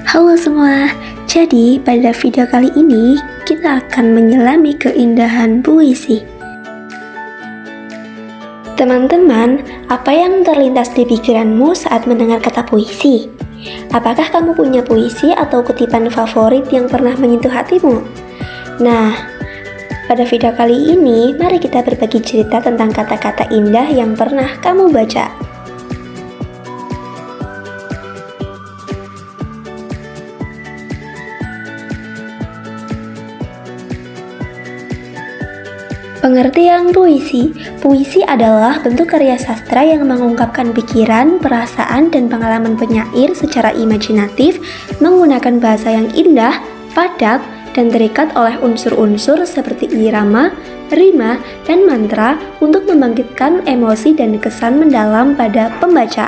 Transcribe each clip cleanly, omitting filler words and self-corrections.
Halo semua, jadi pada video kali ini kita akan menyelami keindahan puisi. Teman-teman, apa yang terlintas di pikiranmu saat mendengar kata puisi? Apakah kamu punya puisi atau kutipan favorit yang pernah menyentuh hatimu? Nah, pada video kali ini mari kita berbagi cerita tentang kata-kata indah yang pernah kamu baca. Pengertian puisi. Puisi adalah bentuk karya sastra yang mengungkapkan pikiran, perasaan, dan pengalaman penyair secara imajinatif menggunakan bahasa yang indah, padat, dan terikat oleh unsur-unsur seperti irama, rima, dan mantra untuk membangkitkan emosi dan kesan mendalam pada pembaca.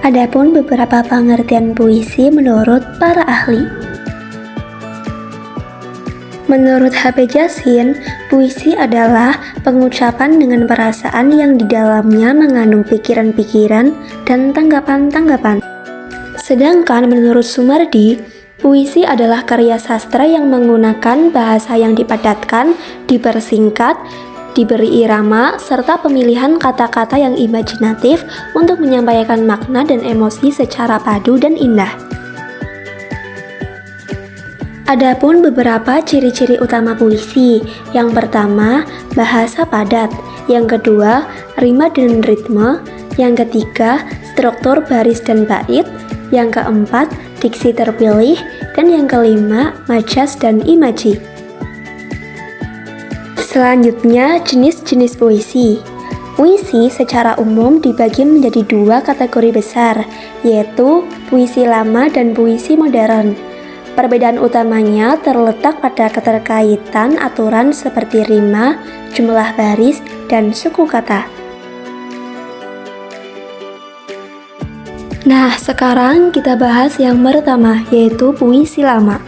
Adapun beberapa pengertian puisi menurut para ahli. Menurut H.P. Jasin, puisi adalah pengucapan dengan perasaan yang di dalamnya mengandung pikiran-pikiran dan tanggapan-tanggapan. Sedangkan menurut Sumardi, puisi adalah karya sastra yang menggunakan bahasa yang dipadatkan, dipersingkat, diberi irama, serta pemilihan kata-kata yang imajinatif untuk menyampaikan makna dan emosi secara padu dan indah. Adapun beberapa ciri-ciri utama puisi. Yang pertama, bahasa padat. Yang kedua, rima dan ritme. Yang ketiga, struktur baris dan bait. Yang keempat, diksi terpilih. Dan yang kelima, majas dan imaji. Selanjutnya, jenis-jenis puisi. Puisi secara umum dibagi menjadi dua kategori besar, yaitu puisi lama dan puisi modern. Perbedaan utamanya terletak pada keterkaitan aturan seperti rima, jumlah baris, dan suku kata. Nah, sekarang kita bahas yang pertama, yaitu puisi lama.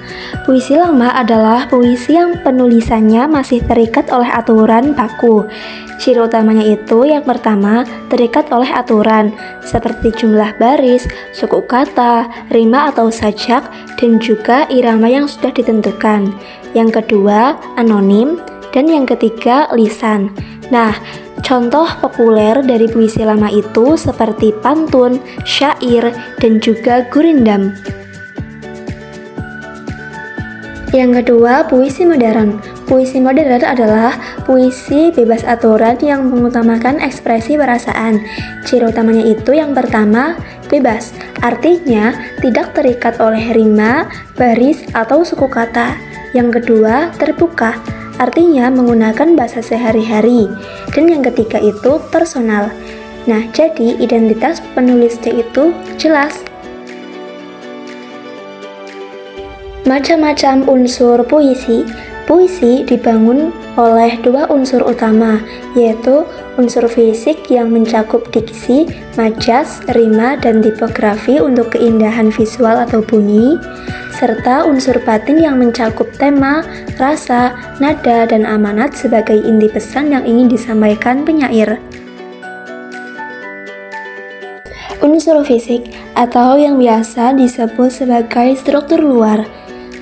Puisi lama adalah puisi yang penulisannya masih terikat oleh aturan baku. Ciri utamanya itu yang pertama, terikat oleh aturan, seperti jumlah baris, suku kata, rima atau sajak, dan juga irama yang sudah ditentukan. Yang kedua, anonim, dan yang ketiga, lisan. Nah, contoh populer dari puisi lama itu seperti pantun, syair, dan juga gurindam. Yang kedua, puisi modern. Puisi modern adalah puisi bebas aturan yang mengutamakan ekspresi perasaan. Ciri utamanya itu yang pertama, bebas. Artinya, tidak terikat oleh rima, baris, atau suku kata. Yang kedua, terbuka. Artinya menggunakan bahasa sehari-hari. Dan yang ketiga itu personal. Nah, jadi identitas penulisnya itu jelas. Macam-macam unsur puisi. Puisi dibangun oleh dua unsur utama, yaitu unsur fisik yang mencakup diksi, majas, rima, dan tipografi untuk keindahan visual atau bunyi, serta unsur batin yang mencakup tema, rasa, nada, dan amanat sebagai inti pesan yang ingin disampaikan penyair. Unsur fisik atau yang biasa disebut sebagai struktur luar.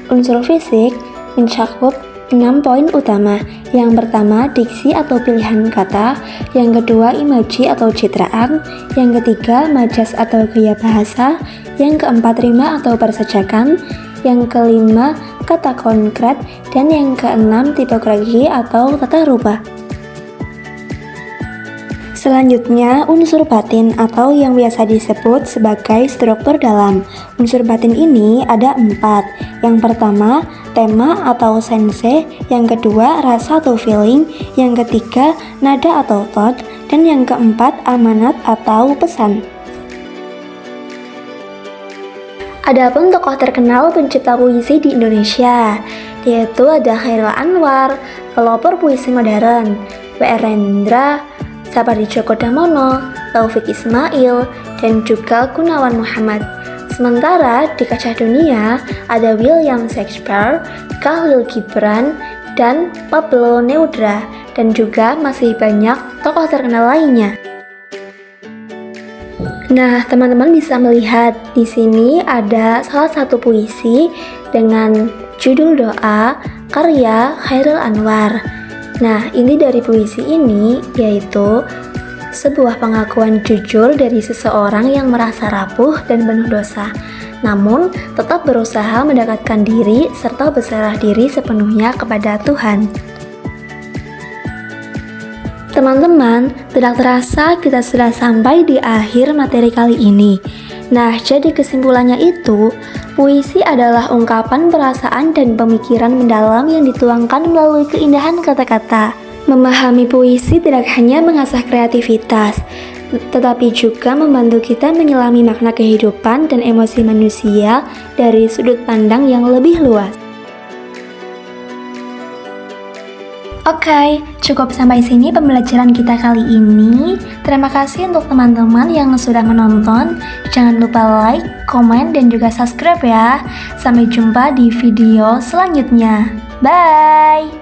Unsur fisik mencakup 6 poin utama. Yang pertama, diksi atau pilihan kata. Yang kedua, imaji atau citraan. Yang ketiga, majas atau gaya bahasa. Yang keempat, rima atau persajakan. Yang kelima, kata konkret. Dan yang keenam, tipografi atau tata rupa. Selanjutnya, unsur batin atau yang biasa disebut sebagai struktur dalam. Unsur batin ini ada 4. Yang pertama, tema atau sense. Yang kedua, rasa atau feeling. Yang ketiga, nada atau thought. Dan yang keempat, amanat atau pesan. Adapun tokoh terkenal pencipta puisi di Indonesia, yaitu ada Chairil Anwar, pelopor puisi modern, W.R. Rendra, Sapardi Djoko Damono, Taufik Ismail, dan juga Gunawan Muhammad. Sementara di kancah dunia ada William Shakespeare, Khalil Gibran, dan Pablo Neruda, dan juga masih banyak tokoh terkenal lainnya. Nah, teman-teman bisa melihat di sini ada salah satu puisi dengan judul doa karya Chairil Anwar. Nah, inti dari puisi ini yaitu sebuah pengakuan jujur dari seseorang yang merasa rapuh dan penuh dosa, namun tetap berusaha mendekatkan diri serta berserah diri sepenuhnya kepada Tuhan. Teman-teman, tidak terasa kita sudah sampai di akhir materi kali ini. Nah, jadi kesimpulannya itu, puisi adalah ungkapan perasaan dan pemikiran mendalam yang dituangkan melalui keindahan kata-kata. Memahami puisi tidak hanya mengasah kreativitas, tetapi juga membantu kita menyelami makna kehidupan dan emosi manusia dari sudut pandang yang lebih luas. Oke, cukup sampai sini pembelajaran kita kali ini. Terima kasih untuk teman-teman yang sudah menonton. Jangan lupa like, komen, dan juga subscribe ya. Sampai jumpa di video selanjutnya. Bye!